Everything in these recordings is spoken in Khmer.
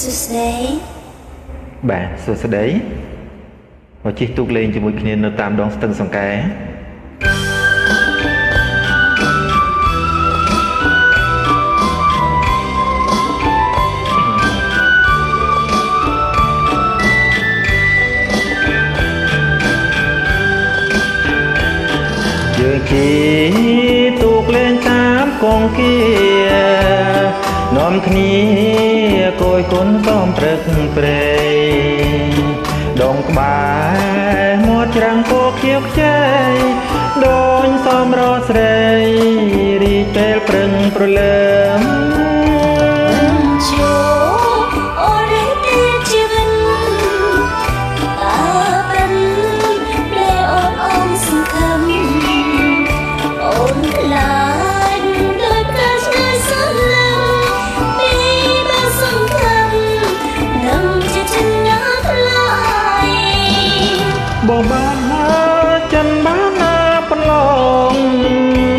สุดท้ายបាទសួស្តីមកជិះទូកលេងជាមួយគ្នានៅតាមដងស្ទឹងសង្កែយើងជិះទូកលេងតាមកងគានាំគ្នាគយគុណសំព្រឹកព្រៃដងក្បែរមាត់ច្រាំងពោខៀវខ្ចីដូចសំរស្រីរីកពេលព្រឹងព្រលើមបងបានចិនបានណាប្រឡង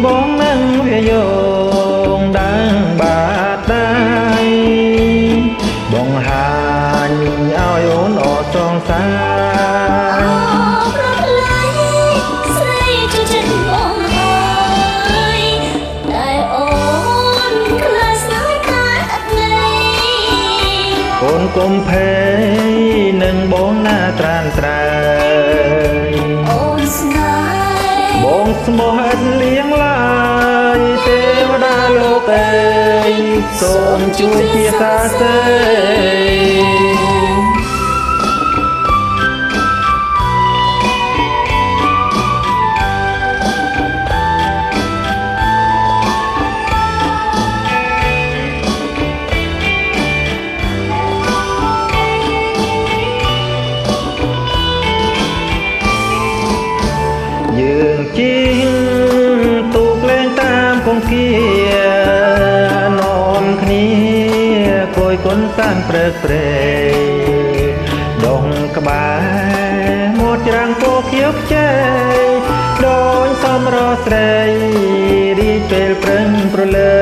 បងនឹងវាយោងដាំងបាតដៃបងហាញឲ្យអូនអត់សងសាអូនកុំភ័យនឹងបងណាត្រានត្រើយអូនស្នេហ៍បងស្មោះឥតលៀងឡើយទេវតាលោកអើយសូមជួយជាសាសេយើងជិះទូកលេងតាមកងគានាំគ្នាគយគុណសានព្រឹកព្រៃដងក្បែរមាត់ច្រាំងពោខៀវខ្ចីដូចសំរស្រីរីកពេលព្រឹងព្រលើ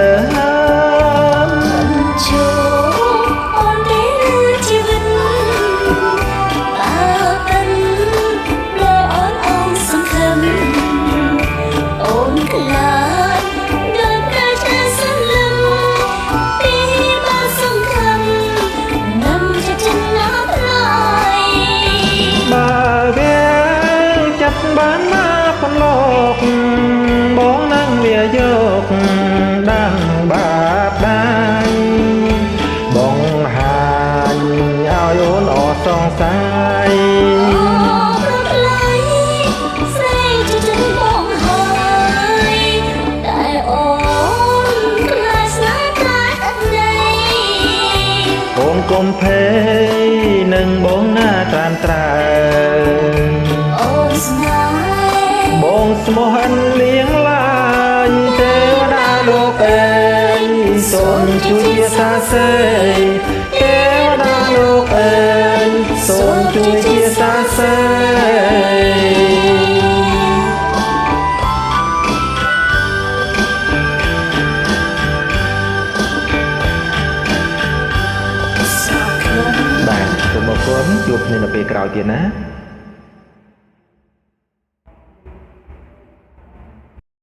បានណាប្រឡកបងនឹងវាយកដាំងបាតដៃបងហាញឲ្យអូនអត់សងសាយអូនកុំភ័យនឹងបងណាត្រានត្រើយបងស្មោះឥតលៀងឡើយទេវតាលោកអើយសូមជួយជាសាសេទេវតាលោកអើយសូមជួយជាសាសេបាទសូមអរគុណជួបគ្នានៅពេលក្រោយទៀតណា